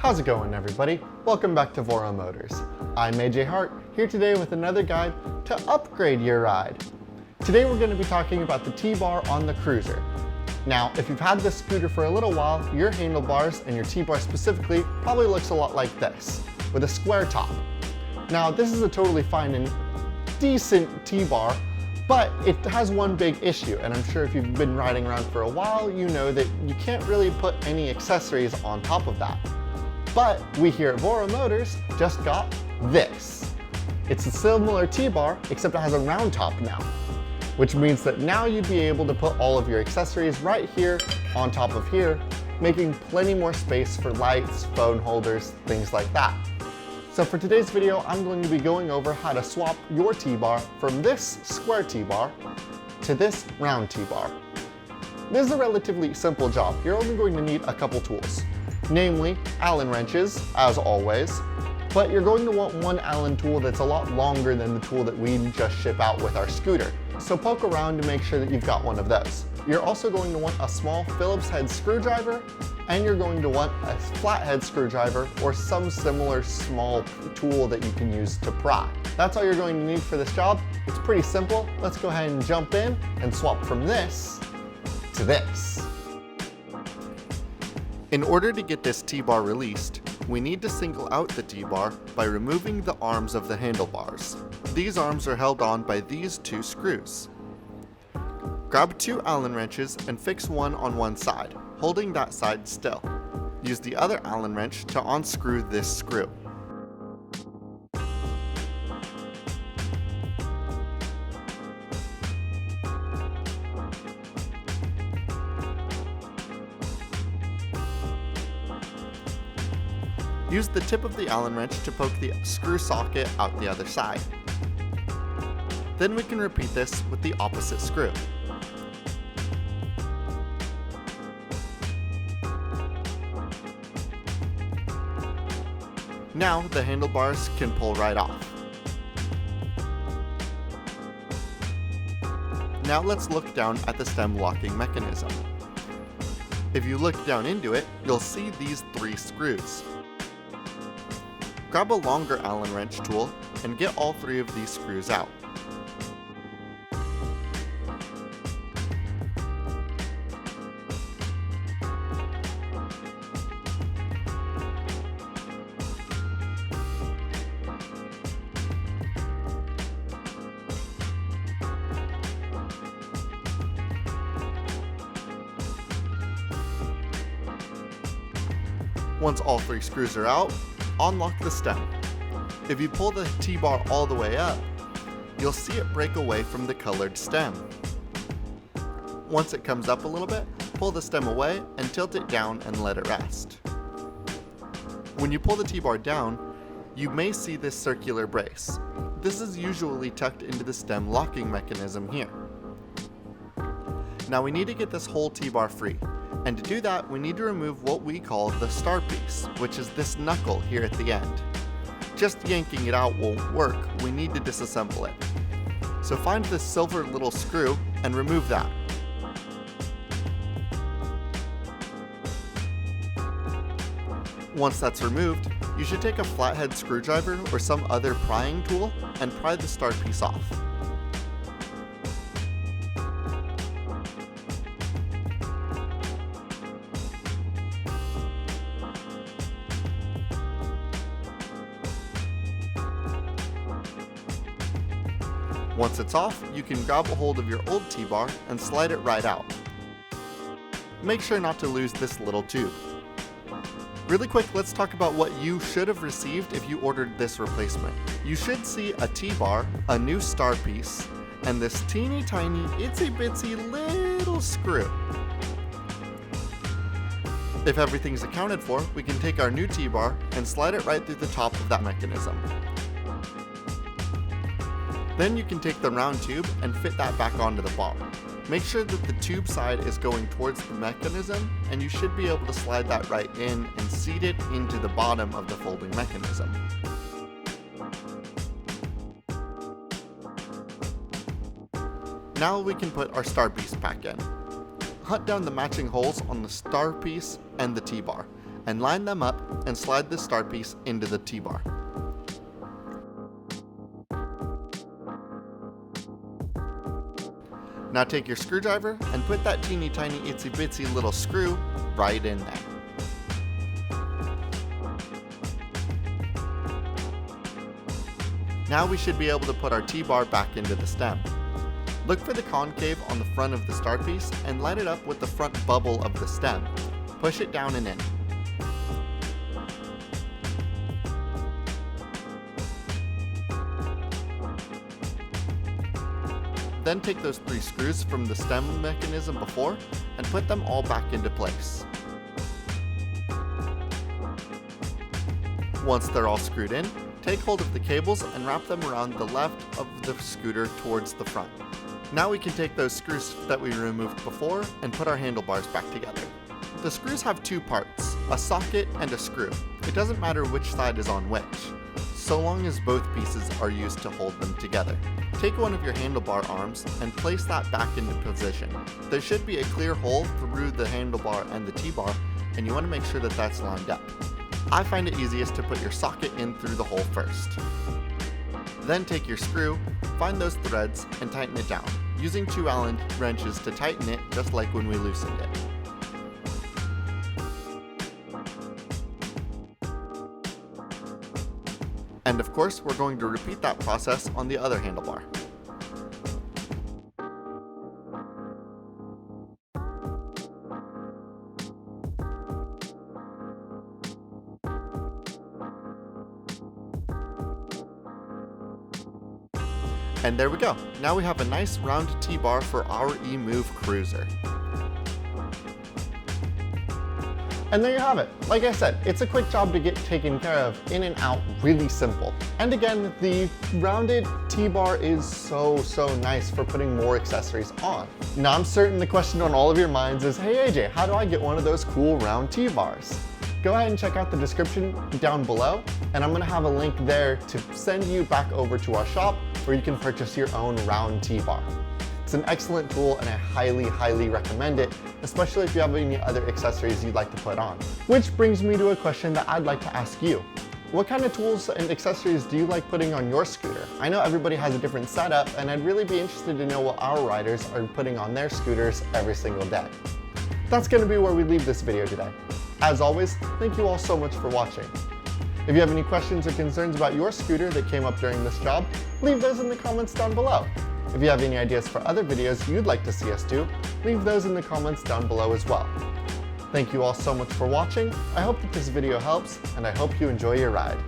How's it going, everybody? Welcome back to VoroMotors. I'm AJ Hart, here today with another guide to upgrade your ride. Today we're going to be talking about the T-bar on the Cruiser. Now, if you've had this scooter for a little while, your handlebars and your T-bar specifically probably looks a lot like this, with a square top. Now, this is a totally fine and decent T-bar, but it has one big issue, and I'm sure if you've been riding around for a while, you know that you can't really put any accessories on top of that. But we here at VoroMotors just got this. It's a similar T-bar, except it has a round top now, which means that now you'd be able to put all of your accessories right here on top of here, making plenty more space for lights, phone holders, things like that. So for today's video, I'm going to be going over how to swap your T-bar from this square T-bar to this round T-bar. This is a relatively simple job. You're only going to need a couple tools, namely Allen wrenches, as always, but you're going to want one Allen tool that's a lot longer than the tool that we just ship out with our scooter. So poke around to make sure that you've got one of those. You're also going to want a small Phillips head screwdriver, and you're going to want a flathead screwdriver or some similar small tool that you can use to pry. That's all you're going to need for this job. It's pretty simple. Let's go ahead and jump in and swap from this to this. In order to get this T-bar released, we need to single out the T-bar by removing the arms of the handlebars. These arms are held on by these two screws. Grab two Allen wrenches and fix one on one side, holding that side still. Use the other Allen wrench to unscrew this screw. Use the tip of the Allen wrench to poke the screw socket out the other side. Then we can repeat this with the opposite screw. Now the handlebars can pull right off. Now let's look down at the stem locking mechanism. If you look down into it, you'll see these three screws. Grab a longer Allen wrench tool and get all three of these screws out. Once all three screws are out, unlock the stem. If you pull the T-bar all the way up, you'll see it break away from the colored stem. Once it comes up a little bit, pull the stem away and tilt it down and let it rest. When you pull the T-bar down, you may see this circular brace. This is usually tucked into the stem locking mechanism here. Now we need to get this whole T-bar free. And to do that, we need to remove what we call the star piece, which is this knuckle here at the end. Just yanking it out won't work, we need to disassemble it. So find this silver little screw and remove that. Once that's removed, you should take a flathead screwdriver or some other prying tool and pry the star piece off. Once it's off, you can grab a hold of your old T-bar and slide it right out. Make sure not to lose this little tube. Really quick, let's talk about what you should have received if you ordered this replacement. You should see a T-bar, a new star piece, and this teeny tiny itsy bitsy little screw. If everything's accounted for, we can take our new T-bar and slide it right through the top of that mechanism. Then you can take the round tube and fit that back onto the bar. Make sure that the tube side is going towards the mechanism, and you should be able to slide that right in and seat it into the bottom of the folding mechanism. Now we can put our star piece back in. Hunt down the matching holes on the star piece and the T-bar, and line them up and slide the start piece into the T-bar. Now take your screwdriver and put that teeny tiny itsy bitsy little screw right in there. Now we should be able to put our T-bar back into the stem. Look for the concave on the front of the start piece and line it up with the front bubble of the stem. Push it down and in. Then take those 3 screws from the stem mechanism before and put them all back into place. Once they're all screwed in, take hold of the cables and wrap them around the left of the scooter towards the front. Now we can take those screws that we removed before and put our handlebars back together. The screws have 2 parts, a socket and a screw. It doesn't matter which side is on which, so long as both pieces are used to hold them together. Take one of your handlebar arms and place that back into position. There should be a clear hole through the handlebar and the T-bar, and you want to make sure that that's lined up. I find it easiest to put your socket in through the hole first. Then take your screw, find those threads, and tighten it down, using 2 Allen wrenches to tighten it just like when we loosened it. And of course, we're going to repeat that process on the other handlebar. And there we go. Now we have a nice round T-bar for our EMove Cruiser. And there you have it. Like I said, it's a quick job to get taken care of, in and out, really simple. And again, the rounded T-bar is so nice for putting more accessories on. Now I'm certain the question on all of your minds is, hey AJ, how do I get one of those cool round T-bars? Go ahead and check out the description down below, and I'm gonna have a link there to send you back over to our shop where you can purchase your own round T-bar. It's an excellent tool and I highly recommend it, especially if you have any other accessories you'd like to put on. Which brings me to a question that I'd like to ask you. What kind of tools and accessories do you like putting on your scooter? I know everybody has a different setup, and I'd really be interested to know what our riders are putting on their scooters every single day. That's going to be where we leave this video today. As always, thank you all so much for watching. If you have any questions or concerns about your scooter that came up during this job, leave those in the comments down below. If you have any ideas for other videos you'd like to see us do, leave those in the comments down below as well. Thank you all so much for watching. I hope that this video helps, and I hope you enjoy your ride.